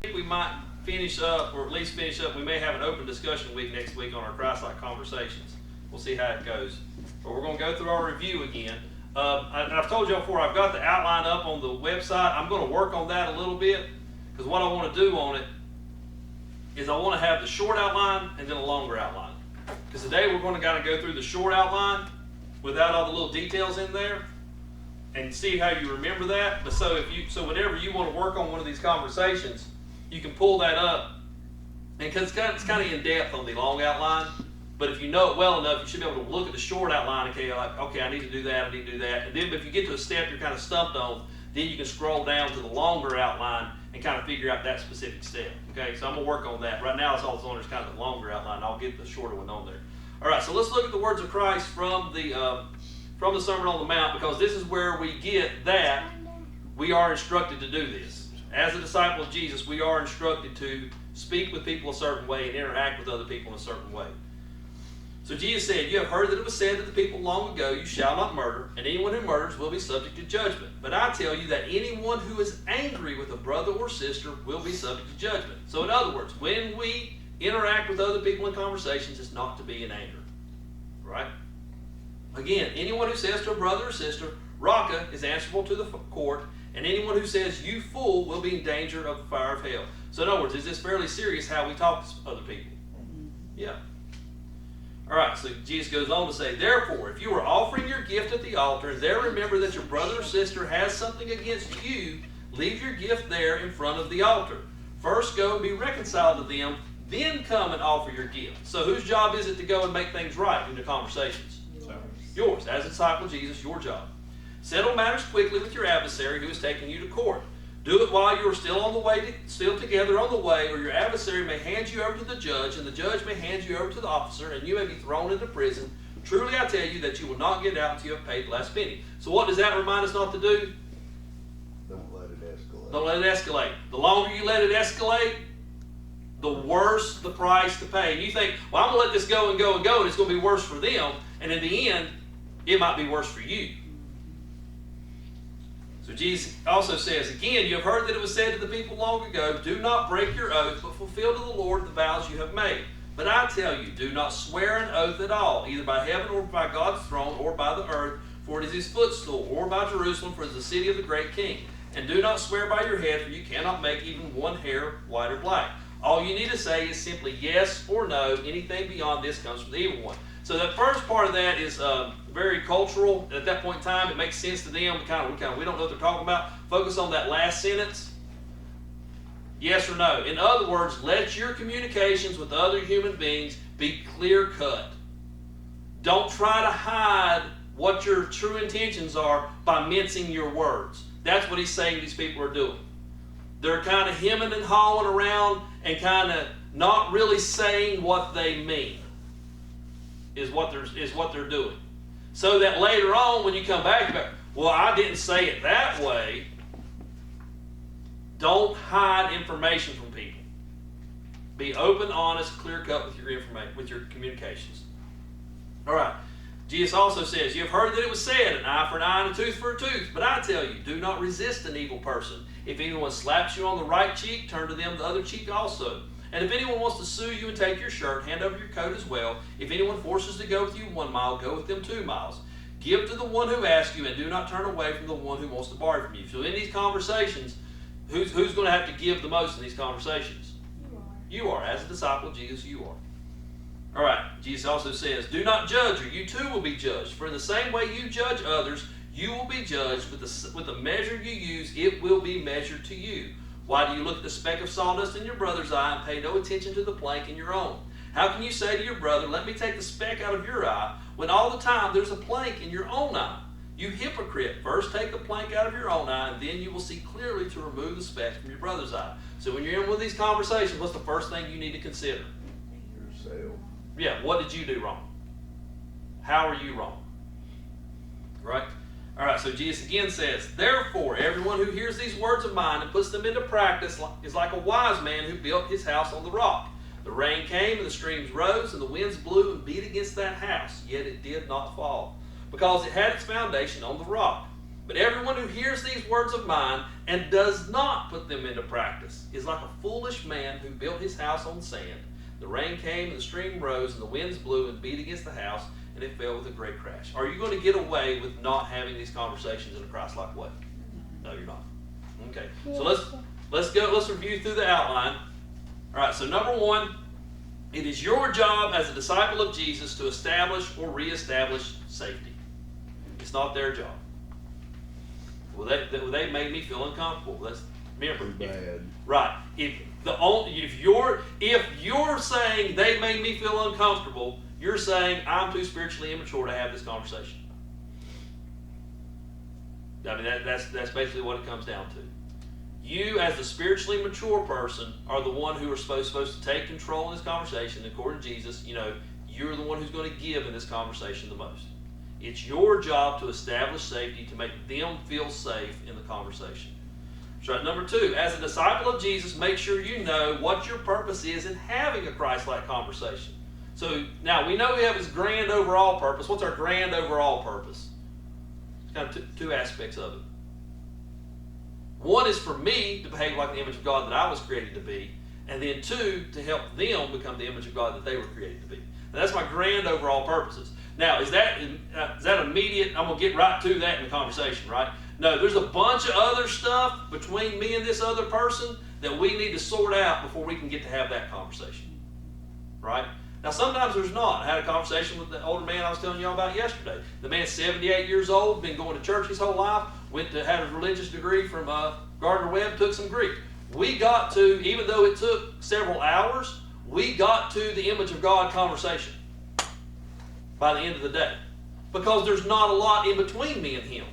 think we might finish up, or at least finish up. We may have an open discussion week next week on our Christ-like conversations. We'll see how it goes. But we're going to go through our review again. And I've told you before, I've got the outline up on the website. I'm going to work on that a little bit, because what I want to do on it is I want to have the short outline and then a longer outline. Because today we're going to kind of go through the short outline without all the little details in there, and see how you remember that. But so whenever you want to work on one of these conversations, you can pull that up, and because it's kind of in depth on the long outline. But if you know it well enough, you should be able to look at the short outline. Okay, like, okay, I need to do that. I need to do that. And then if you get to a step you're kind of stumped on, then you can scroll down to the longer outline and kind of figure out that specific step. Okay, so I'm gonna work on that. Right now, it's all it's on is kind of the longer outline. I'll get the shorter one on there. All right, so let's look at the words of Christ from the Sermon on the Mount, because this is where we get that we are instructed to do this. As a disciple of Jesus, we are instructed to speak with people a certain way and interact with other people in a certain way. So Jesus said, "You have heard that it was said to the people long ago, you shall not murder, and anyone who murders will be subject to judgment. But I tell you that anyone who is angry with a brother or sister will be subject to judgment." So in other words, when we interact with other people in conversations, it's not to be in anger. Right? Again, anyone who says to a brother or sister, "Raka," is answerable to the court, and anyone who says, "You fool," will be in danger of the fire of hell. So in other words, is this fairly serious how we talk to other people? Yeah. All right, so Jesus goes on to say, "Therefore, if you are offering your gift at the altar, and there remember that your brother or sister has something against you, leave your gift there in front of the altar. First go and be reconciled to them, then come and offer your gift." So whose job is it to go and make things right in the conversations? Yours. As a disciple of Jesus, your job. "Settle matters quickly with your adversary who is taking you to court. Do it while you are still together on the way, or your adversary may hand you over to the judge, and the judge may hand you over to the officer, and you may be thrown into prison. Truly I tell you that you will not get out until you have paid the last penny." So what does that remind us not to do? Don't let it escalate. Don't let it escalate. The longer you let it escalate, the worse the price to pay. And you think, well, I'm going to let this go and go and go, and it's going to be worse for them. And in the end, it might be worse for you. So Jesus also says, "Again, you have heard that it was said to the people long ago, 'Do not break your oath, but fulfill to the Lord the vows you have made.' But I tell you, do not swear an oath at all, either by heaven or by God's throne or by the earth, for it is his footstool, or by Jerusalem, for it is the city of the great king. And do not swear by your head, for you cannot make even one hair white or black. All you need to say is simply yes or no. Anything beyond this comes from the evil one." So that first part of that is very cultural. At that point in time, it makes sense to them. We don't know what they're talking about. Focus on that last sentence. Yes or no. In other words, let your communications with other human beings be clear-cut. Don't try to hide what your true intentions are by mincing your words. That's what he's saying these people are doing. They're kind of hemming and hawing around and kind of not really saying what they mean. Is what they're doing. So that later on, when you come back about, well, I didn't say it that way. Don't hide information from people. Be open, honest, clear-cut with your information, with your communications. All right. Jesus also says, "You have heard that it was said, an eye for an eye and a tooth for a tooth. But I tell you, do not resist an evil person. If anyone slaps you on the right cheek, turn to them the other cheek also. And if anyone wants to sue you and take your shirt, hand over your coat as well. If anyone forces to go with you 1 mile, go with them 2 miles. Give to the one who asks you, and do not turn away from the one who wants to borrow from you." So in these conversations, who's going to have to give the most in these conversations? You are. As a disciple of Jesus, you are. All right. Jesus also says, "Do not judge, or you too will be judged. For in the same way you judge others, you will be judged. With the measure you use, it will be measured to you. Why do you look at the speck of sawdust in your brother's eye and pay no attention to the plank in your own? How can you say to your brother, 'Let me take the speck out of your eye,' when all the time there's a plank in your own eye? You hypocrite, first take the plank out of your own eye, and then you will see clearly to remove the speck from your brother's eye." So when you're in one of these conversations, what's the first thing you need to consider? Yourself. Yeah, what did you do wrong? How are you wrong? Right? All right, so Jesus again says, "Therefore, everyone who hears these words of mine and puts them into practice is like a wise man who built his house on the rock. The rain came and the streams rose and the winds blew and beat against that house, yet it did not fall, because it had its foundation on the rock. But everyone who hears these words of mine and does not put them into practice is like a foolish man who built his house on sand. The rain came and the stream rose and the winds blew and beat against the house and it fell with a great crash. Are you going to get away with not having these conversations in a Christ-like way? No, you're not. Okay, so let's review through the outline. All right, so number one, it is your job as a disciple of Jesus to establish or reestablish safety. It's not their job. Well, they made me feel uncomfortable. Remember, Bad. right? If you're saying they made me feel uncomfortable, you're saying I'm too spiritually immature to have this conversation. I mean, that's basically what it comes down to. You, as the spiritually mature person, are the one who are supposed to take control in this conversation. According to Jesus, you're the one who's going to give in this conversation the most. It's your job to establish safety, to make them feel safe in the conversation. So, number two, as a disciple of Jesus, make sure you know what your purpose is in having a Christ-like conversation. So, now we know we have this grand overall purpose. What's our grand overall purpose? It's kind of two aspects of it. One is for me to behave like the image of God that I was created to be, and then two, to help them become the image of God that they were created to be. And that's my grand overall purposes. Now, is that immediate? I'm going to get right to that in the conversation, right? No, there's a bunch of other stuff between me and this other person that we need to sort out before we can get to have that conversation, right? Now, sometimes there's not. I had a conversation with the older man I was telling y'all about yesterday. The man's 78 years old, been going to church his whole life, had a religious degree from Gardner-Webb, took some Greek. We got to, even though it took several hours, we got to the image of God conversation by the end of the day. Because there's not a lot in between me and him.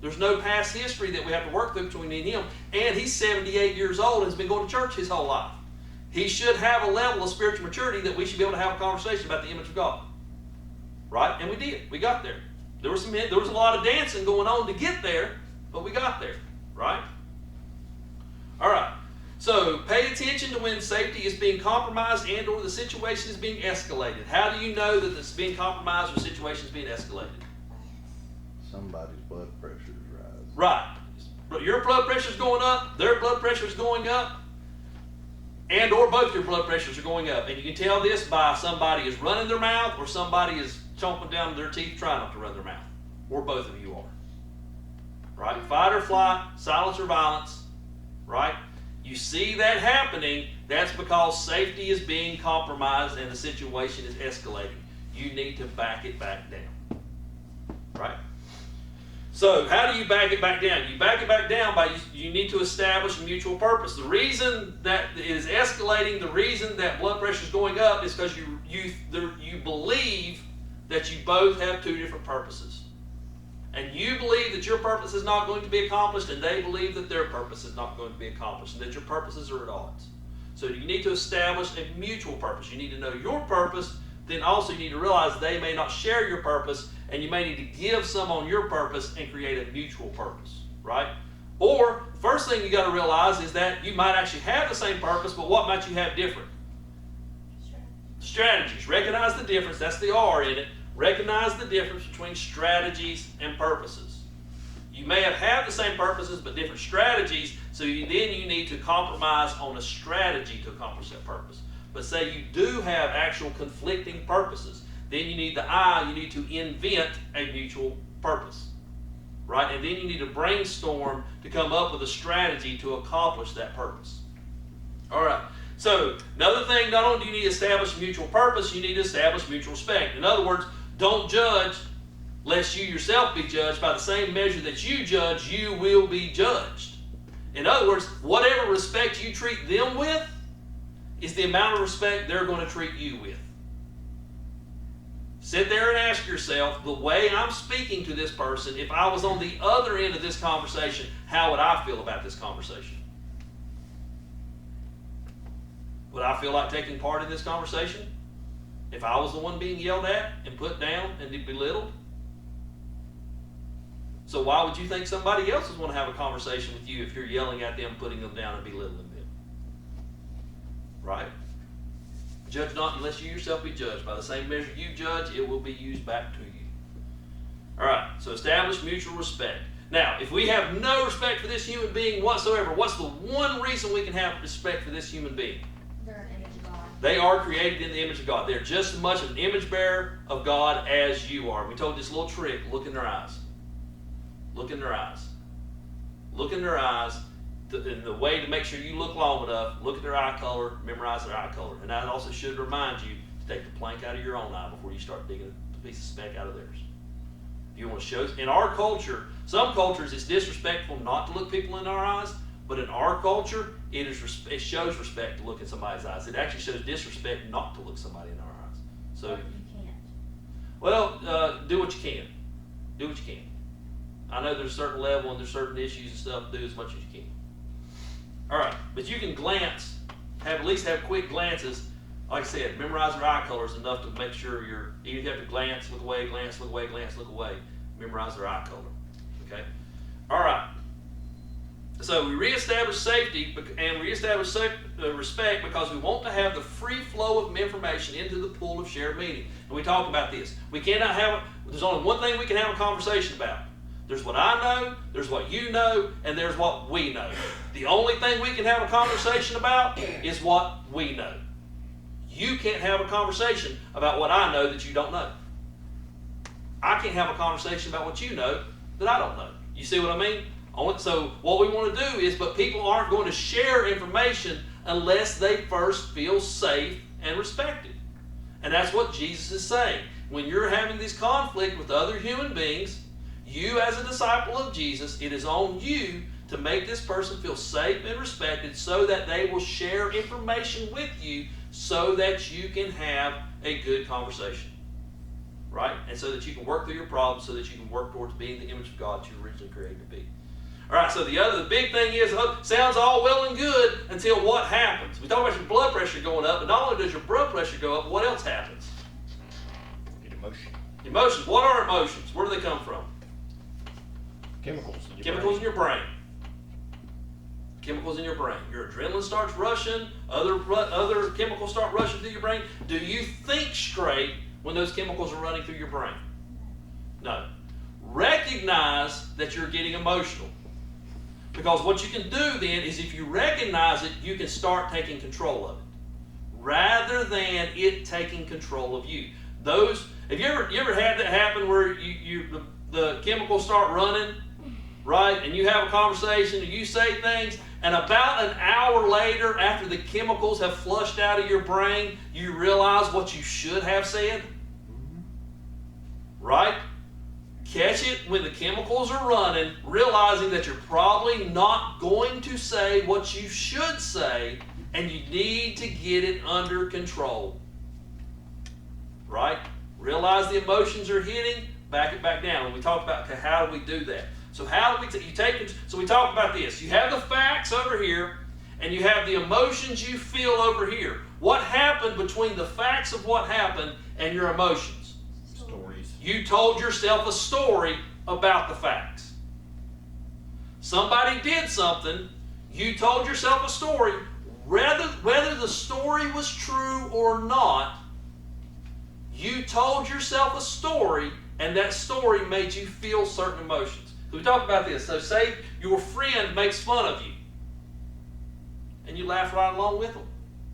There's no past history that we have to work through between me and him. And he's 78 years old and has been going to church his whole life. He should have a level of spiritual maturity that we should be able to have a conversation about the image of God. Right? And we did. We got there. There was a lot of dancing going on to get there, but we got there. Right? All right. So, pay attention to when safety is being compromised and or the situation is being escalated. How do you know that it's being compromised or the situation is being escalated? Somebody's blood pressure is rising. Right. Your blood pressure is going up, their blood pressure is going up, and or both your blood pressures are going up. And you can tell this by somebody is running their mouth or somebody is chomping down their teeth trying not to run their mouth. Or both of you are. Right? Fight or flight, silence or violence. Right? You see that happening, that's because safety is being compromised and the situation is escalating. You need to back it back down. Right? So, how do you back it back down? You back it back down by you need to establish a mutual purpose. The reason that it is escalating, the reason that blood pressure is going up is because you believe that you both have two different purposes. And you believe that your purpose is not going to be accomplished, and they believe that their purpose is not going to be accomplished, and that your purposes are at odds. So you need to establish a mutual purpose. You need to know your purpose, then also you need to realize they may not share your purpose, and you may need to give some on your purpose and create a mutual purpose, right? Or, the first thing you got to realize is that you might actually have the same purpose, but what might you have different? Strategies. Recognize the difference. That's the R in it. Recognize the difference between strategies and purposes. You may have the same purposes but different strategies, so then you need to compromise on a strategy to accomplish that purpose. But say you do have actual conflicting purposes, then you need you need to invent a mutual purpose. Right? And then you need to brainstorm to come up with a strategy to accomplish that purpose. All right. So, another thing, not only do you need to establish a mutual purpose, you need to establish mutual respect. In other words, don't judge lest you yourself be judged. By the same measure that you judge, you will be judged. In other words, whatever respect you treat them with is the amount of respect they're going to treat you with. Sit there and ask yourself, the way I'm speaking to this person, if I was on the other end of this conversation, how would I feel about this conversation? Would I feel like taking part in this conversation? If I was the one being yelled at and put down and belittled? So why would you think somebody else would want to have a conversation with you if you're yelling at them, putting them down, and belittling them? Right? Judge not unless you yourself be judged. By the same measure you judge, it will be used back to you. All right, so establish mutual respect. Now, if we have no respect for this human being whatsoever, what's the one reason we can have respect for this human being? They're an image of God. They are created in the image of God. They're just as much an image bearer of God as you are. We told you this little trick. Look in their eyes. Look in their eyes. Look in their eyes. And the way to make sure you look long enough, look at their eye color, memorize their eye color. And that also should remind you to take the plank out of your own eye before you start digging a piece of speck out of theirs. If you want to show, in our culture, some cultures it's disrespectful not to look people in our eyes, but in our culture, it shows respect to look in somebody's eyes. It actually shows disrespect not to look somebody in our eyes. So, What if you can't? well, do what you can. Do what you can. I know there's a certain level and there's certain issues and stuff. Do as much as you can. All right, but you can glance, at least have quick glances. Like I said, memorize their eye colors enough to make sure you have to glance, look away, glance, look away, glance, look away. Memorize their eye color. Okay? All right. So we reestablish safety and reestablish respect because we want to have the free flow of information into the pool of shared meaning. And we talked about this. We cannot have, there's only one thing we can have a conversation about. There's what I know, there's what you know, and there's what we know. The only thing we can have a conversation about is what we know. You can't have a conversation about what I know that you don't know. I can't have a conversation about what you know that I don't know. You see what I mean? So what we want to do is, but people aren't going to share information unless they first feel safe and respected. And that's what Jesus is saying. When you're having this conflict with other human beings, you as a disciple of Jesus, it is on you to make this person feel safe and respected so that they will share information with you so that you can have a good conversation. Right? And so that you can work through your problems, so that you can work towards being the image of God that you were originally created to be. All right, so the big thing is, sounds all well and good until what happens. We talk about your blood pressure going up, but not only does your blood pressure go up, what else happens? Get emotion. Emotions. What are emotions? Where do they come from? Chemicals. Chemicals in your brain. Chemicals in your brain. Your adrenaline starts rushing. Other chemicals start rushing through your brain. Do you think straight when those chemicals are running through your brain? No. Recognize that you're getting emotional. Because what you can do then is if you recognize it, you can start taking control of it. Rather than it taking control of you. Have you ever had that happen where the chemicals start running, right? And you have a conversation and you say things, and about an hour later, after the chemicals have flushed out of your brain, you realize what you should have said? Right? Catch it when the chemicals are running, realizing that you're probably not going to say what you should say, and you need to get it under control. Right? Realize the emotions are hitting, back it back down. And we talked about how do we do that. So how do we so we talked about this. You have the facts over here, and you have the emotions you feel over here. What happened between the facts of what happened and your emotions? Stories. You told yourself a story about the facts. Somebody did something, you told yourself a story, whether the story was true or not, you told yourself a story, and that story made you feel certain emotions. So we talked about this. So say your friend makes fun of you, and you laugh right along with them.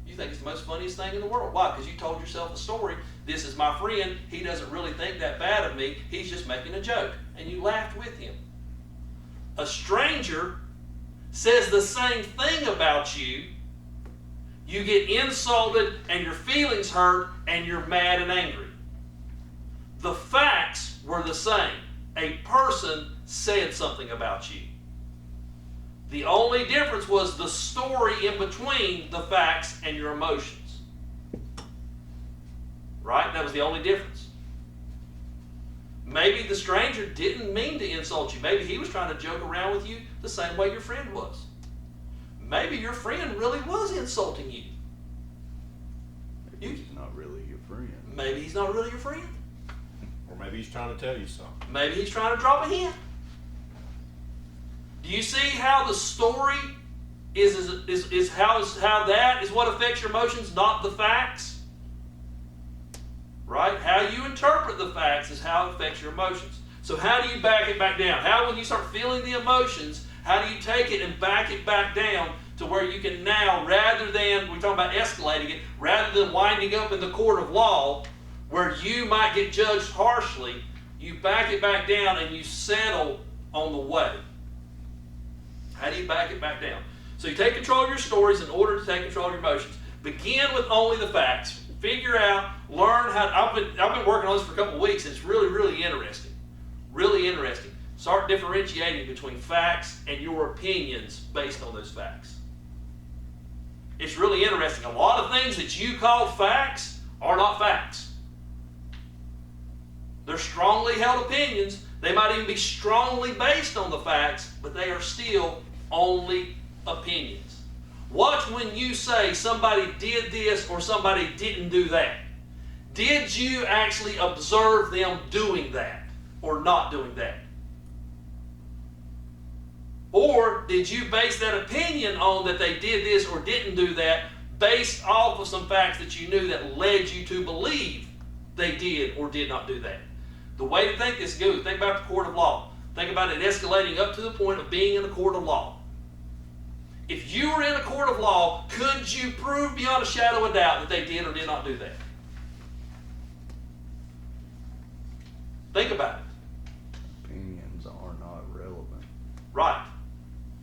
You think it's the most funniest thing in the world. Why? Because you told yourself a story. This is my friend. He doesn't really think that bad of me. He's just making a joke. And you laughed with him. A stranger says the same thing about you. You get insulted and your feelings hurt and you're mad and angry. The facts were the same. A person said something about you. The only difference was the story in between the facts and your emotions. Right? That was the only difference. Maybe the stranger didn't mean to insult you. Maybe he was trying to joke around with you the same way your friend was. Maybe your friend really was insulting you. Maybe he's not really your friend. Maybe he's not really your friend. Or maybe he's trying to tell you something. Maybe he's trying to drop a hint. Do you see how the story is how that is what affects your emotions, not the facts? Right? How you interpret the facts is how it affects your emotions. So how do you back it back down? How, when you start feeling the emotions, how do you take it and back it back down to where you can now, rather than, we're talking about escalating it, rather than winding up in the court of law where you might get judged harshly, you back it back down and you settle on the way. How do you back it back down? So you take control of your stories in order to take control of your emotions. Begin with only the facts. Figure out, learn how. I've been working on this for a couple of weeks. And it's really, really interesting. Really interesting. Start differentiating between facts and your opinions based on those facts. It's really interesting. A lot of things that you call facts are not facts. They're strongly held opinions. They might even be strongly based on the facts, but they are still only opinions. Watch when you say somebody did this or somebody didn't do that. Did you actually observe them doing that or not doing that? Or did you base that opinion on that they did this or didn't do that based off of some facts that you knew that led you to believe they did or did not do that? The way to think this goes, think about the court of law. Think about it escalating up to the point of being in a court of law. If you were in a court of law, could you prove beyond a shadow of doubt that they did or did not do that? Think about it. Opinions are not relevant. Right.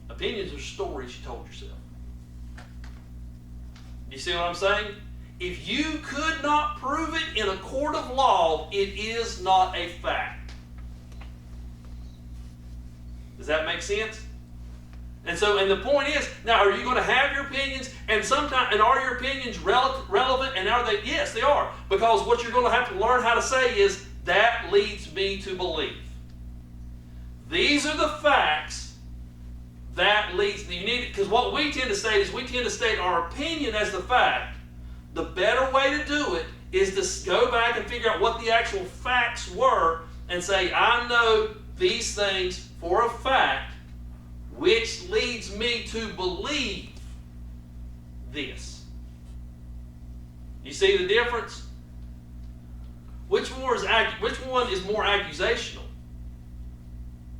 Opinions are stories you told yourself. You see what I'm saying? If you could not prove it in a court of law, it is not a fact. Does that make sense? And the point is, now are you going to have your opinions and are your opinions relevant, and are they? Yes, they are. Because what you're going to have to learn how to say is, that leads me to believe. These are the facts that leads, you need, because what we tend to state is we tend to state our opinion as the fact. The better way to do it is to go back and figure out what the actual facts were and say, I know these things for a fact, which leads me to believe this. You see the difference? Which one is more accusational?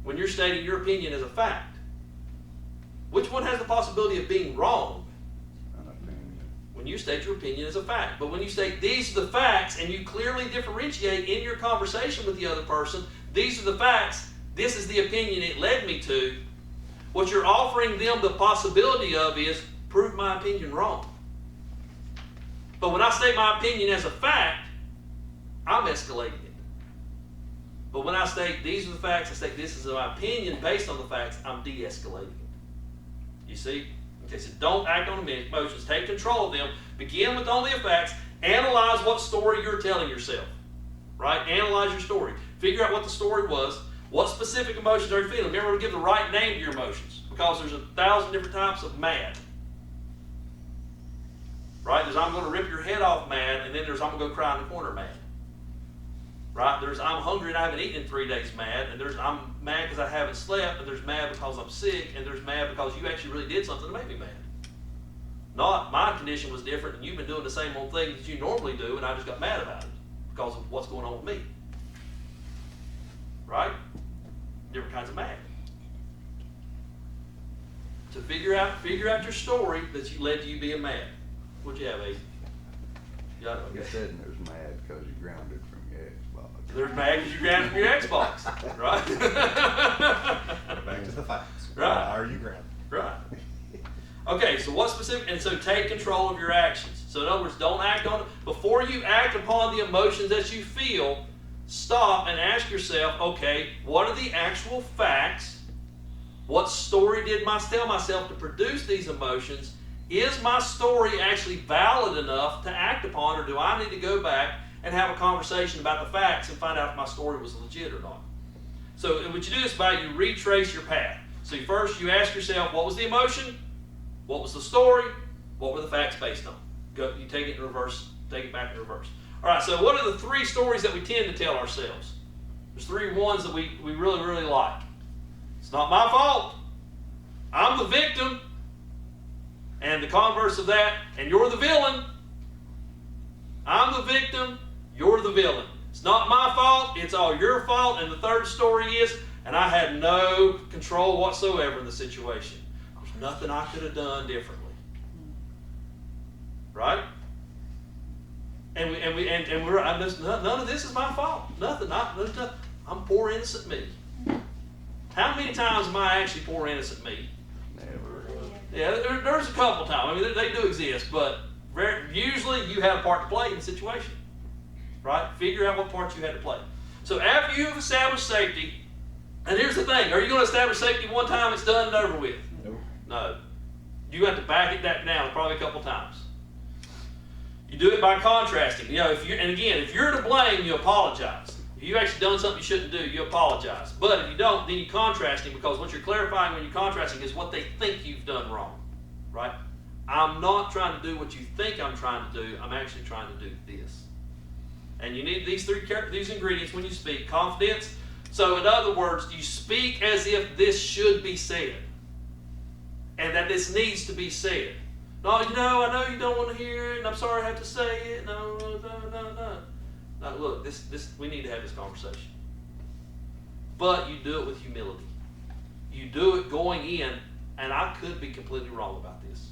When you're stating your opinion as a fact. Which one has the possibility of being wrong? An opinion. When you state your opinion as a fact. But when you state these are the facts and you clearly differentiate in your conversation with the other person, these are the facts, this is the opinion it led me to, what you're offering them the possibility of is, prove my opinion wrong. But when I state my opinion as a fact, I'm escalating it. But when I state these are the facts, I state this is my opinion based on the facts, I'm de-escalating it. You see? Okay, so don't act on emotions. Take control of them. Begin with only the facts. Analyze what story you're telling yourself. Right? Analyze your story. Figure out what the story was. What specific emotions are you feeling? Remember to give the right name to your emotions. Because there's 1,000 different types of mad. Right? There's I'm going to rip your head off mad, and then there's I'm going to go cry in the corner mad. Right? There's I'm hungry and I haven't eaten in 3 days mad, and there's I'm mad because I haven't slept, and there's mad because I'm sick, and there's mad because you actually really did something to make me mad. Not my condition was different, and you've been doing the same old thing that you normally do, and I just got mad about it because of what's going on with me. Right? Different kinds of mad. So figure out your story that led to you being mad. What'd you have, Abe? You said there's mad because you grounded from your Xbox. There's mad because you grounded from your Xbox, right? Back to the facts. Right. Why are you grounded? Right. Okay, so what specific, and so take control of your actions. So in other words, don't act on it. Before you act upon the emotions that you feel, stop and ask yourself, okay, what are the actual facts? What story did I tell myself to produce these emotions? Is my story actually valid enough to act upon, or do I need to go back and have a conversation about the facts and find out if my story was legit or not? So what you do is you retrace your path. So first you ask yourself, what was the emotion? What was the story? What were the facts based on? You take it in reverse, take it back in reverse. All right, so what are the 3 stories that we tend to tell ourselves? There's 3 ones that we really, really like. It's not my fault. I'm the victim. And the converse of that, and you're the villain. I'm the victim, you're the villain. It's not my fault, it's all your fault. And the third story is, and I had no control whatsoever in the situation. There's nothing I could have done differently. Right? And none of this is my fault. Nothing. I'm poor innocent me. How many times am I actually poor innocent me? Never. Yeah, there's a couple times. I mean, they do exist, but usually you have a part to play in the situation. Right? Figure out what part you had to play. So after you've established safety, and here's the thing, are you going to establish safety one time it's done and over with? Nope. No. You have to back it down probably a couple times. You do it by contrasting. You know, if you're to blame, you apologize. If you've actually done something you shouldn't do, you apologize. But if you don't, then you contrasting, because what you're clarifying when you're contrasting is what they think you've done wrong. Right? I'm not trying to do what you think I'm trying to do. I'm actually trying to do this. And you need these ingredients when you speak. Confidence. So in other words, you speak as if this should be said. And that this needs to be said. No, I know you don't want to hear it, and I'm sorry I have to say it. No. Now, look, this we need to have this conversation. But you do it with humility. You do it going in, and I could be completely wrong about this.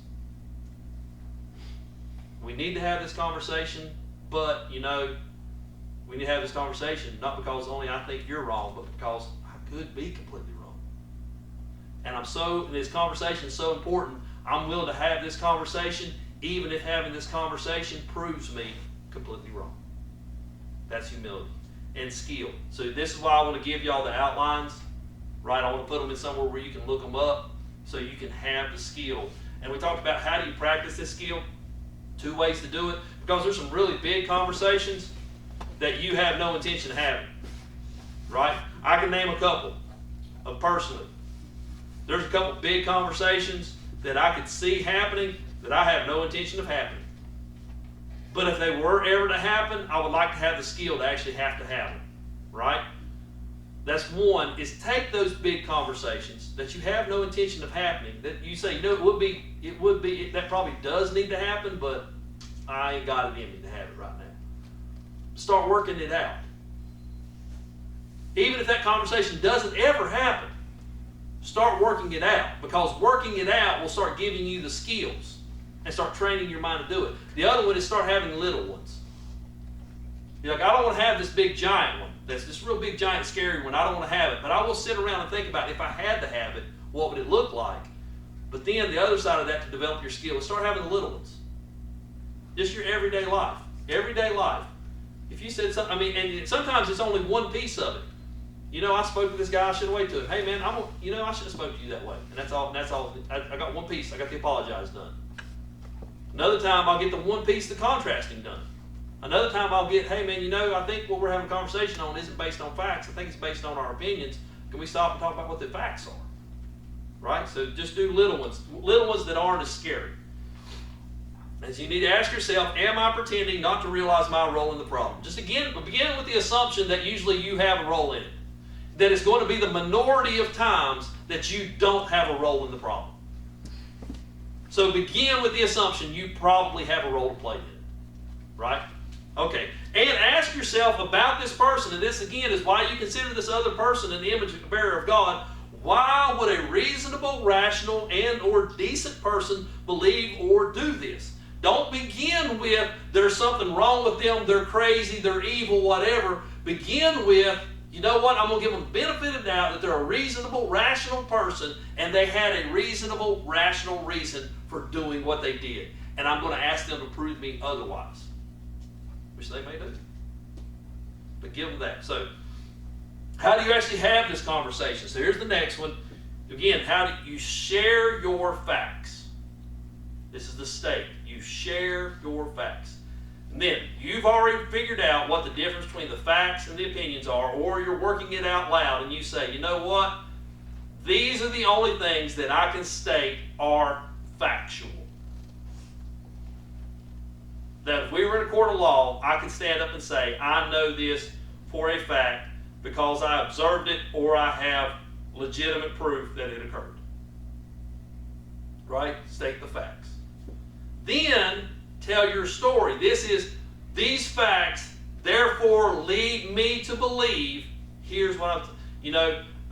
We need to have this conversation, but, we need to have this conversation not because only I think you're wrong, but because I could be completely wrong. And this conversation is so important, I'm willing to have this conversation, even if having this conversation proves me completely wrong. That's humility and skill. So this is why I want to give y'all the outlines, right? I want to put them in somewhere where you can look them up so you can have the skill. And we talked about how do you practice this skill? 2 ways to do it, because there's some really big conversations that you have no intention of having, right? I can name a couple of personally. There's a couple big conversations that I could see happening that I have no intention of happening. But if they were ever to happen, I would like to have the skill to actually have to have them, right? That's one, is take those big conversations that you have no intention of happening, that you say, it would be, that probably does need to happen, but I ain't got it in me to have it right now. Start working it out. Even if that conversation doesn't ever happen, start working it out, because working it out will start giving you the skills and start training your mind to do it. The other one is start having little ones. You're like, I don't want to have this big giant one. That's this real big giant scary one. I don't want to have it. But I will sit around and think about if I had to have it, what would it look like? But then the other side of that to develop your skill is start having the little ones. Just your everyday life. Everyday life. If you said something, and sometimes it's only one piece of it. I spoke to this guy, I should have waited to him. Hey man, I should have spoken to you that way. And that's all. I got one piece. I got the apologize done. Another time I'll get the one piece, the contrasting done. Another time I'll get, hey man, I think what we're having a conversation on isn't based on facts. I think it's based on our opinions. Can we stop and talk about what the facts are? Right? So just do little ones that aren't as scary. As you need to ask yourself, am I pretending not to realize my role in the problem? Just begin with the assumption that usually you have a role in it. That it's going to be the minority of times that you don't have a role in the problem. So begin with the assumption you probably have a role to play in it. Right? Okay. And ask yourself about this person, and this again is why you consider this other person an image bearer of God. Why would a reasonable, rational, and or decent person believe or do this? Don't begin with there's something wrong with them, they're crazy, they're evil, whatever. Begin with, you know what, I'm going to give them the benefit of the doubt that they're a reasonable, rational person, and they had a reasonable, rational reason for doing what they did. And I'm going to ask them to prove me otherwise. Which they may do. But give them that. So, how do you actually have this conversation? So here's the next one. Again, how do you share your facts? This is the state. You share your facts. And then, you've already figured out what the difference between the facts and the opinions are, or you're working it out loud and you say, you know what? These are the only things that I can state are factual. That if we were in a court of law, I could stand up and say, I know this for a fact because I observed it or I have legitimate proof that it occurred. Right? State the facts. Then tell your story. These facts Therefore, lead me to believe, here's what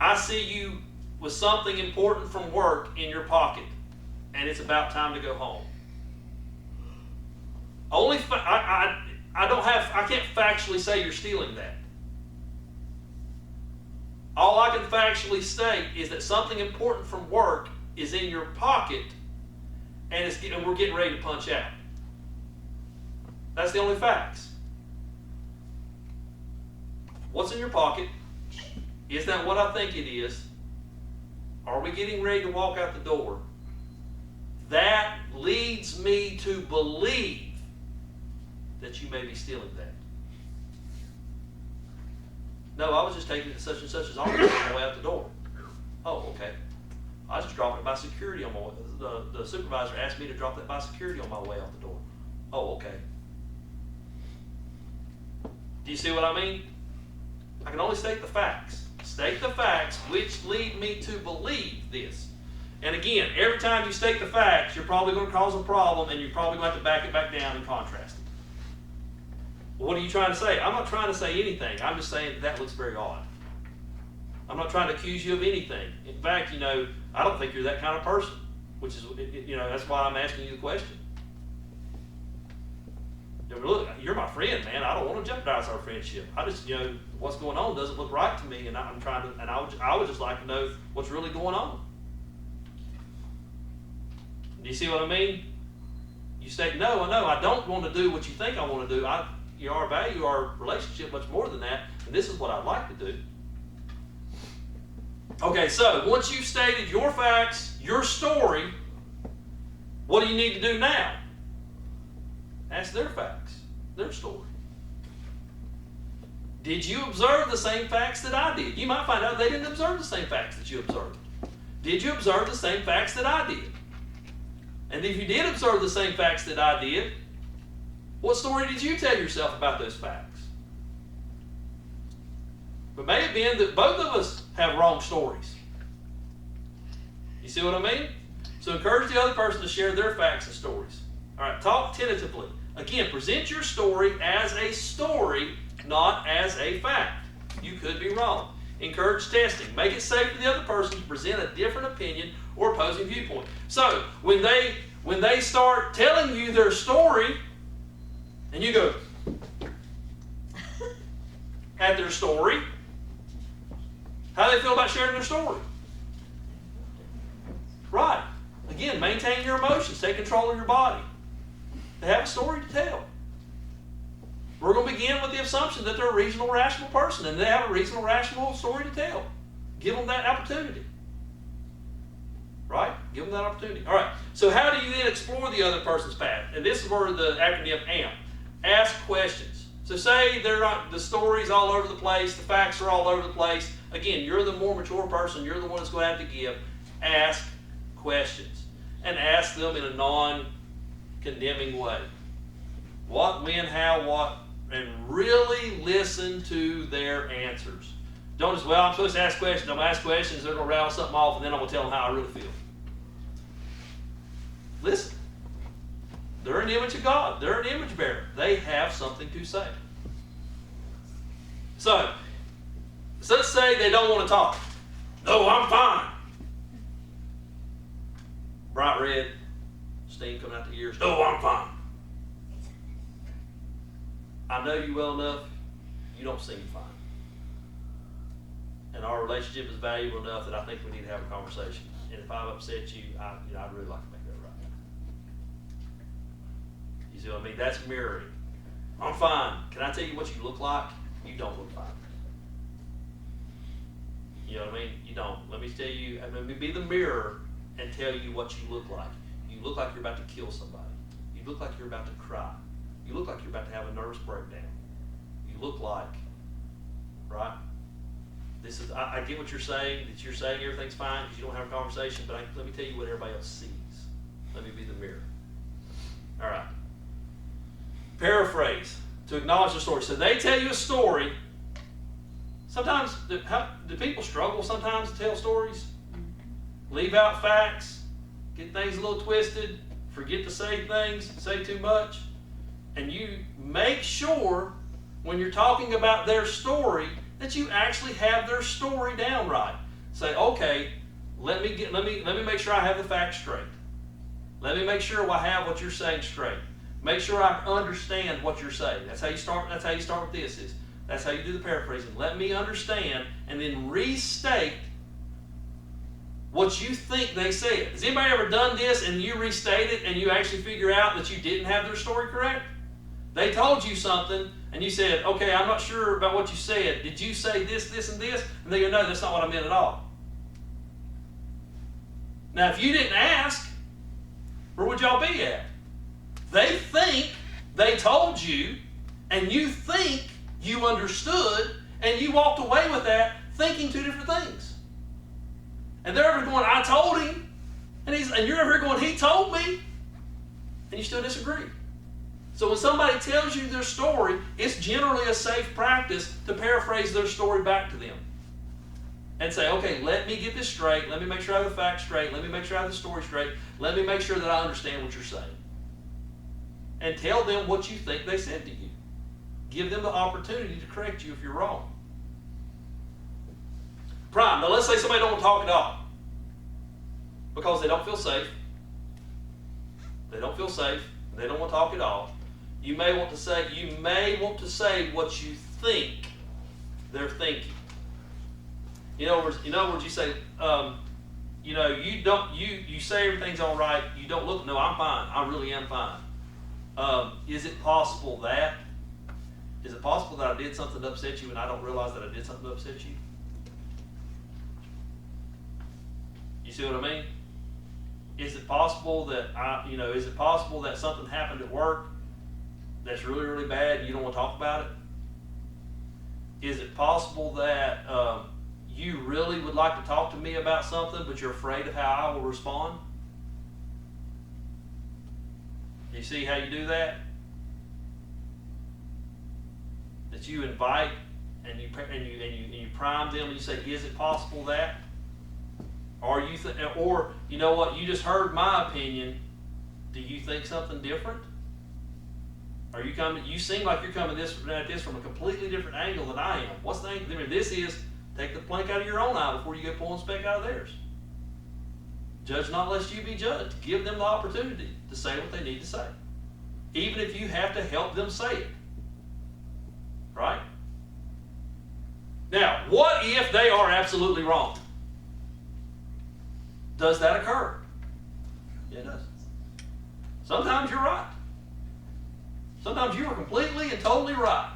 I see you with something important from work in your pocket, and it's about time to go home. I can't factually say you're stealing that. All I can factually state is that something important from work is in your pocket, and we're getting ready to punch out. That's the only facts. What's in your pocket? Is that what I think it is? Are we getting ready to walk out the door? That leads me to believe that you may be stealing that. No, I was just taking it to such and such's office on the way out the door. Oh, okay. I just dropped it by security on my way. The supervisor asked me to drop that by security on my way out the door. Oh, okay. Do you see what I mean? I can only state the facts. State the facts which lead me to believe this. And again, every time you state the facts, you're probably going to cause a problem, and you're probably going to have to back it back down and contrast it. What are you trying to say? I'm not trying to say anything. I'm just saying that looks very odd. I'm not trying to accuse you of anything. In fact, I don't think you're that kind of person, which is, that's why I'm asking you the question. Look, you're my friend, man. I don't want to jeopardize our friendship. I just, what's going on doesn't look right to me, and I'm trying to, and I would just like to know what's really going on. Do you see what I mean? You say, no, I don't want to do what you think I want to do. I value our relationship much more than that, and this is what I'd like to do. Okay, so once you've stated your facts, your story, what do you need to do now? Ask their facts, their story. Did you observe the same facts that I did? You might find out they didn't observe the same facts that you observed. Did you observe the same facts that I did? And if you did observe the same facts that I did, what story did you tell yourself about those facts? It may have been that both of us have wrong stories. You see what I mean? So encourage the other person to share their facts and stories. All right, talk tentatively. Again, present your story as a story, not as a fact. You could be wrong. Encourage testing. Make it safe for the other person to present a different opinion or opposing viewpoint. So when they start telling you their story, and you go at their story, how do they feel about sharing their story? Right. Again, maintain your emotions. Take control of your body. They have a story to tell. We're going to begin with the assumption that they're a reasonable, rational person, and they have a reasonable, rational story to tell. Give them that opportunity. Right? Give them that opportunity. All right. So how do you then explore the other person's path? And this is where the acronym AMP. Ask questions. So say the story's all over the place, the facts are all over the place. Again, you're the more mature person. You're the one that's going to have to give. Ask questions. And ask them in a non-condemning way. What, when, how, what, and really listen to their answers. Don't just, I'm supposed to ask questions. I'm going to ask questions, they're going to rattle something off, and then I'm going to tell them how I really feel. Listen. They're an image of God. They're an image bearer. They have something to say. So let's say they don't want to talk. No, I'm fine. Bright red, steam coming out the ears. No, I'm fine. I know you well enough. You don't seem fine. And our relationship is valuable enough that I think we need to have a conversation. And if I've upset you, I'd really like to make that right. You see what I mean? That's mirroring. I'm fine. Can I tell you what you look like? You don't look fine. You know what I mean? You don't. Let me tell you, let me be the mirror and tell you what you look like. You look like you're about to kill somebody. You look like you're about to cry. You look like you're about to have a nervous breakdown. You look like, right? This is, I get what you're saying, that you're saying everything's fine because you don't have a conversation, but let me tell you what everybody else sees. Let me be the mirror. All right. Paraphrase, to acknowledge the story. So they tell you a story. Sometimes, do people struggle sometimes to tell stories? Leave out facts, get things a little twisted, forget to say things, say too much. And you make sure when you're talking about their story, that you actually have their story down right. Say, okay, let me make sure I have the facts straight. Let me make sure I have what you're saying straight. Make sure I understand what you're saying. That's how you start. That's how you start with this. That's how you do the paraphrasing. Let me understand, and then restate what you think they said. Has anybody ever done this and you restate it and you actually figure out that you didn't have their story correct? They told you something and you said, okay, I'm not sure about what you said. Did you say this, this, and this? And they go, no, that's not what I meant at all. Now, if you didn't ask, where would y'all be at? They think they told you, and you think you understood, and you walked away with that thinking two different things. And they're over going, I told him, and you're over here going, he told me, and you still disagree. So when somebody tells you their story, it's generally a safe practice to paraphrase their story back to them. And say, okay, let me get this straight. Let me make sure I have the facts straight. Let me make sure I have the story straight. Let me make sure that I understand what you're saying. And tell them what you think they said to you. Give them the opportunity to correct you if you're wrong. Prime. Now let's say somebody don't want to talk at all because they don't feel safe. They don't feel safe. They don't want to talk at all. You may want to say what you think they're thinking. In other words, you say, you say everything's all right. You don't look. No, I'm fine. I really am fine. Is it possible that? Is it possible that I did something to upset you and I don't realize that I did something to upset you? You see what I mean? Is it possible that is it possible that something happened at work that's really, really bad and you don't want to talk about it? Is it possible that you really would like to talk to me about something, but you're afraid of how I will respond? You see how you do that? That you invite and you prime them and you say, "Is it possible that?" Or you know what? You just heard my opinion. Do you think something different? Are you coming? You seem like you're coming at this from a completely different angle than I am. What's the angle? I mean, this is take the plank out of your own eye before you go pulling speck out of theirs. Judge not lest you be judged. Give them the opportunity to say what they need to say, even if you have to help them say it. Right? Now, what if they are absolutely wrong? Does that occur? Yeah, it does. Sometimes you're right. Sometimes you are completely and totally right.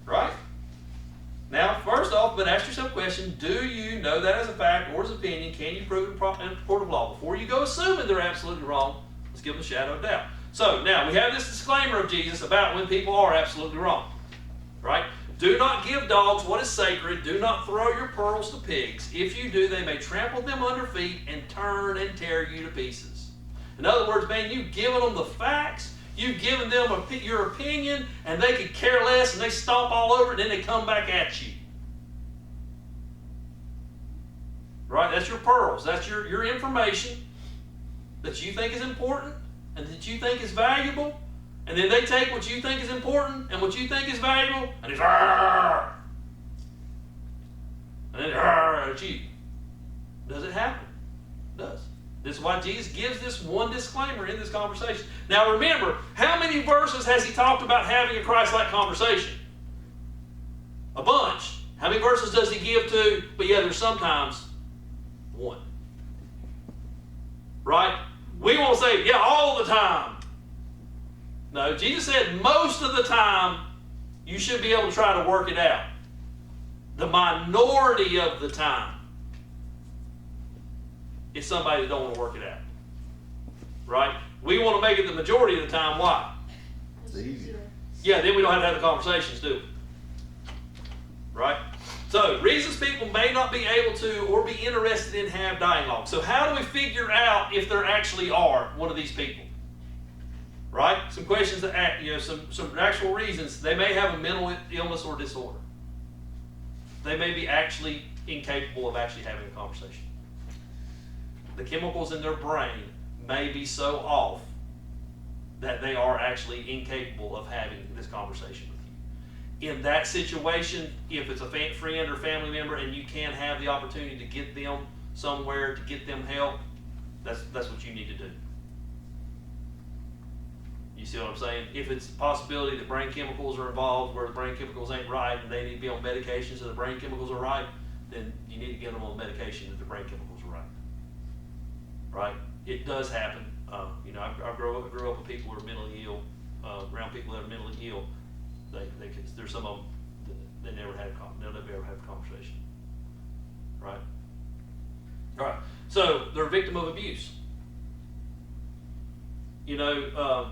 Right? Now, first off, but ask yourself a question, do you know that as a fact or as opinion? Can you prove it in a court of law? Before you go assuming they're absolutely wrong, let's give them a shadow of doubt. So, now we have this disclaimer of Jesus about when people are absolutely wrong. Right? Do not give dogs what is sacred. Do not throw your pearls to pigs. If you do, they may trample them under feet and turn and tear you to pieces. In other words, man, you've given them the facts. You've given them your opinion, and they could care less, and they stomp all over it, and then they come back at you. Right? That's your pearls. That's your information that you think is important and that you think is valuable. And then they take what you think is important and what you think is valuable, and it's and then at you. Does it happen? It does. This is why Jesus gives this one disclaimer in this conversation. Now remember, how many verses has he talked about having a Christ-like conversation? A bunch. How many verses does he give to? But yeah, there's sometimes one. Right? We won't say, yeah, all the time. No, Jesus said most of the time you should be able to try to work it out. The minority of the time is somebody that don't want to work it out. Right? We want to make it the majority of the time. Why? It's easier. Yeah, then we don't have to have the conversations, do we? Right? So, reasons people may not be able to or be interested in have dialogue. So how do we figure out if there actually are one of these people? Right? Some questions that act, some actual reasons. They may have a mental illness or disorder. They may be actually incapable of actually having a conversation. The chemicals in their brain may be so off that they are actually incapable of having this conversation with you. in that situation, if it's a friend or family member and you can have the opportunity to get them somewhere, to get them help, that's what you need to do. You see what I'm saying? If it's a possibility that brain chemicals are involved where the brain chemicals ain't right and they need to be on medication so the brain chemicals are right, then you need to get them on medication that the brain chemicals are right. Right? It does happen. You know, I grew up with people who are mentally ill, around people that are mentally ill. There's some of them that they'll never ever have a conversation. Right? All right. So they're a victim of abuse. You know,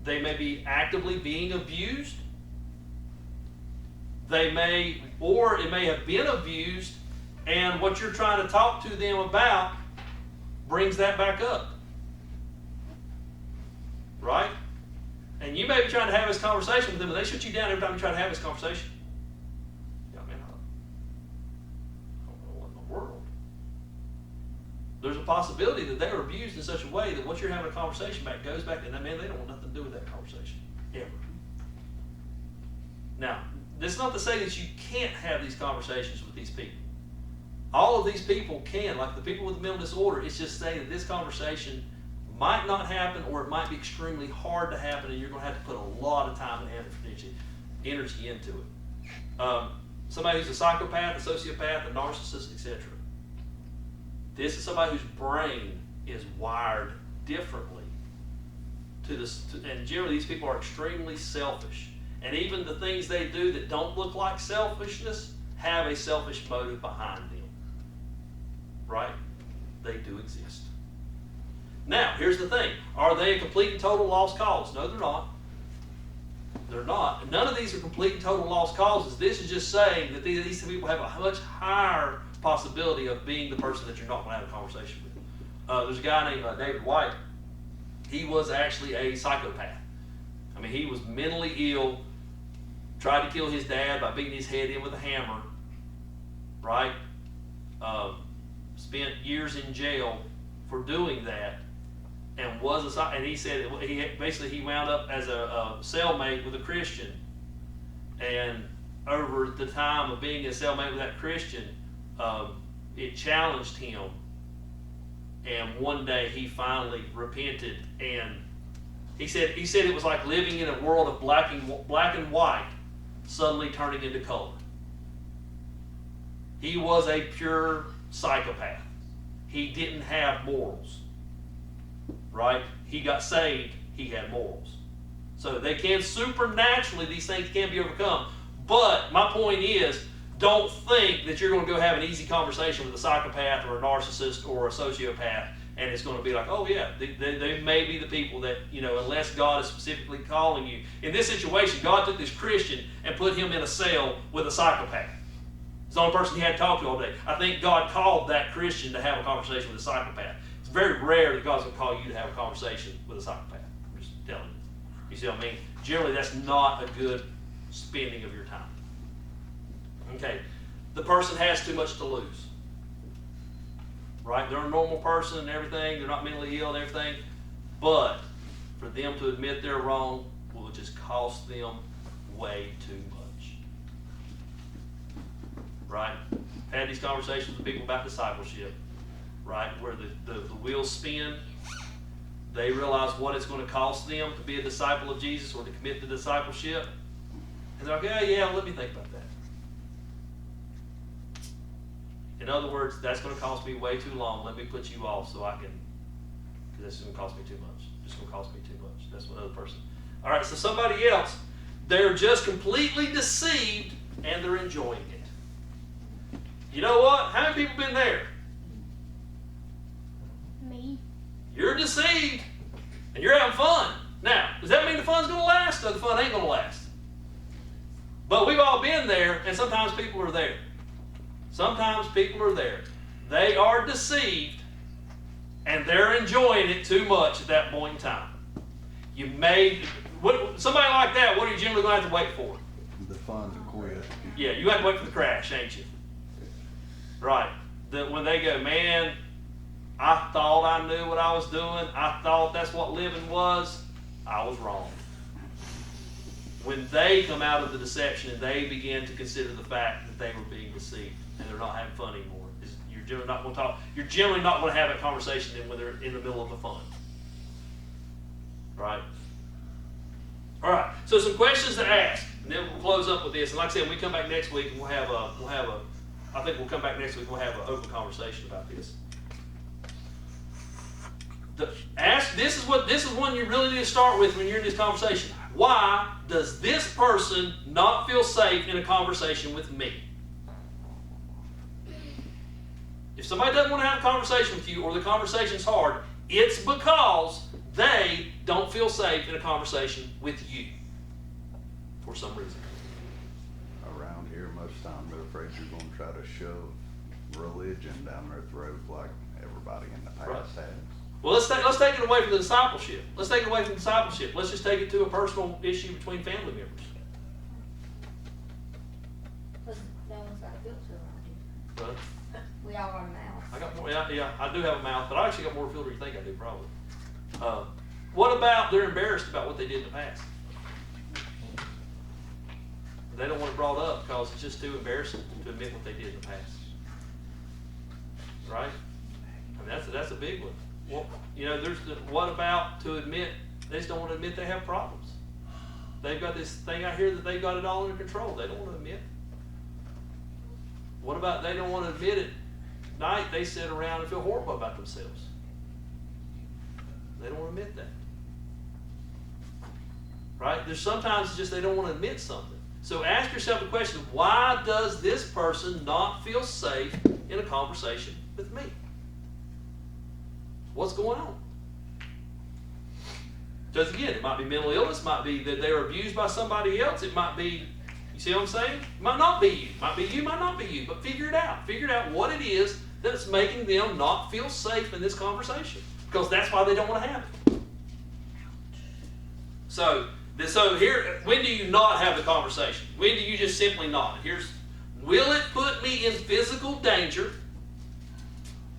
they may be actively being abused. It may have been abused, and what you're trying to talk to them about brings that back up. Right? And you may be trying to have this conversation with them, and they shut you down every time you try to have this conversation. Yeah, man, I don't know what in the world. There's a possibility that they were abused in such a way that what you're having a conversation about goes back, and man, they don't want nothing to do with that conversation, ever. Now, this is not to say that you can't have these conversations with these people. All of these people can, like the people with the mental disorder, it's just saying that this conversation might not happen, or it might be extremely hard to happen, and you're going to have to put a lot of time and energy into it. Somebody who's a psychopath, a sociopath, a narcissist, etc. This is somebody whose brain is wired differently to this, and generally these people are extremely selfish. And even the things they do that don't look like selfishness have a selfish motive behind them. Right? They do exist. Now, here's the thing. Are they a complete and total lost cause? No, they're not. They're not. None of these are complete and total lost causes. This is just saying that these people have a much higher possibility of being the person that you're not going to have a conversation with. There's a guy named David White. He was actually a psychopath. I mean, he was mentally ill, tried to kill his dad by beating his head in with a hammer, right? Spent years in jail for doing that, and and he said he wound up as a cellmate with a Christian, and over the time of being a cellmate with that Christian, it challenged him, and one day he finally repented, and he said it was like living in a world of black and white suddenly turning into color. He was a pure psychopath. He didn't have morals. Right? He got saved, he had morals. So they can supernaturally, these things can be overcome. But my point is, don't think that you're going to go have an easy conversation with a psychopath or a narcissist or a sociopath, and it's going to be like, oh yeah, they may be the people that, unless God is specifically calling you. In this situation, God took this Christian and put him in a cell with a psychopath. It's the only person he had to talk to all day. I think God called that Christian to have a conversation with a psychopath. It's very rare that God's going to call you to have a conversation with a psychopath. I'm just telling you. You see what I mean? Generally, that's not a good spending of your time. Okay, the person has too much to lose. Right? They're a normal person and everything. They're not mentally ill and everything. But for them to admit they're wrong will just cost them way too much. Right? I've had these conversations with people about discipleship. Right? Where the wheels spin. They realize what it's going to cost them to be a disciple of Jesus or to commit to discipleship. And they're like, yeah, let me think about that. In other words, that's going to cost me way too long. Let me put you off so I can, because that's going to cost me too much. It's going to cost me too much. That's what other person. All right, so somebody else, they're just completely deceived and they're enjoying it. You know what? How many people been there? Me. You're deceived and you're having fun. Now, does that mean the fun's going to last? Or the fun ain't going to last? But we've all been there, and sometimes people are there. Sometimes people are there. They are deceived, and they're enjoying it too much at that point in time. Somebody like that, what are you generally going to have to wait for? The fun to quit. Yeah, you have to wait for the crash, ain't you? Right. When they go, man, I thought I knew what I was doing. I thought that's what living was. I was wrong. when they come out of the deception and they begin to consider the fact that they were being deceived and they're not having fun anymore. You're generally not going to talk. You're generally not going to have a conversation then when they're in the middle of the fun. Right? All right. So some questions to ask, and then we'll close up with this. And like I said, when we come back next week, and we'll have a. I think we'll come back next week. We'll have an open conversation about this. This is one you really need to start with when you're in this conversation. Why does this person not feel safe in a conversation with me? If somebody doesn't want to have a conversation with you, or the conversation's hard, it's because they don't feel safe in a conversation with you for some reason. Around here, most of the time, they're afraid you're gonna try to shove religion down their throat like everybody in the past Right. has. Well, let's take it away from the discipleship. Let's take it away from discipleship. Let's just take it to a personal issue between family members. Cause no one's got a filter around But here. We all run mouths. I got more. Yeah, I do have a mouth, but I actually got more filter than you think I do, probably. What about they're embarrassed about what they did in the past? They don't want it brought up because it's just too embarrassing to admit what they did in the past. Right? I mean, that's a big one. Well, what about to admit they just don't want to admit they have problems? They've got this thing out here that they've got it all under control. They don't want to admit. What about they don't want to admit it? Night they sit around and feel horrible about themselves. They don't want to admit that. Right? There's sometimes it's just they don't want to admit something. So ask yourself the question, why does this person not feel safe in a conversation with me? What's going on? Because again, it might be mental illness, it might be that they're abused by somebody else, it might be, you see what I'm saying? It might not be you. It might be you, might not be you, but figure it out. Figure out what it is that's making them not feel safe in this conversation. Because that's why they don't want to have it. So here, when do you not have the conversation? When do you just simply not? Will it put me in physical danger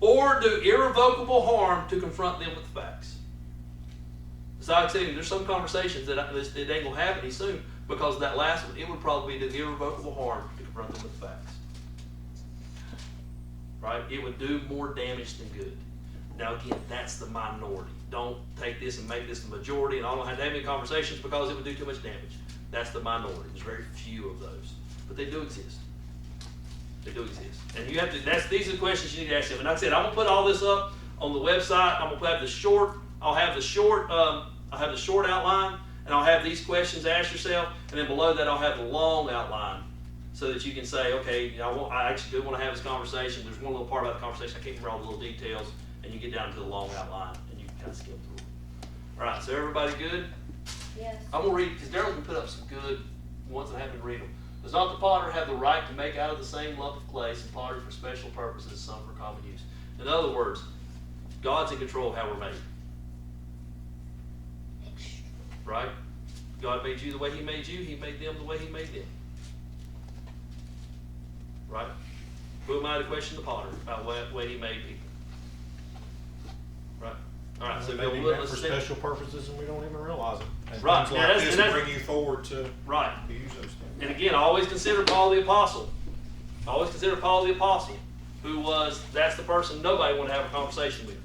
or do irrevocable harm to confront them with the facts? So like I said, there's some conversations that it ain't going to happen any soon because of that last one. It would probably be do irrevocable harm to confront them with the facts. Right? It would do more damage than good. Now again, that's the minority. Don't take this and make this the majority, and I don't have to have any conversations because it would do too much damage. That's the minority. There's very few of those, but they do exist. They do exist, and you have to. These are the questions you need to ask them. And like I said, I'm gonna put all this up on the website. I'm gonna have the short. I'll have the short outline, and I'll have these questions to ask yourself, and then below that I'll have the long outline, so that you can say, okay, I actually do want to have this conversation. There's one little part about the conversation I can't remember all the little details. And you get down to the long outline, and you can kind of skim through it. All right, so everybody good? Yes. I'm going to read, because Daryl's going to put up some good ones, and I happen to read them. Does not the potter have the right to make out of the same lump of clay some pottery for special purposes, some for common use? In other words, God's in control of how we're made. Right? God made you the way He made you. He made them the way He made them. Right? Who am I to question the potter about the way He made people? Right. All right. So It may be Bill, meant for special purposes and we don't even realize it. And Right. things Yeah, like that's- this will bring you forward to right. use those things. And again, I always consider Paul the Apostle. I always consider Paul the Apostle, that's the person nobody wanted to have a conversation with.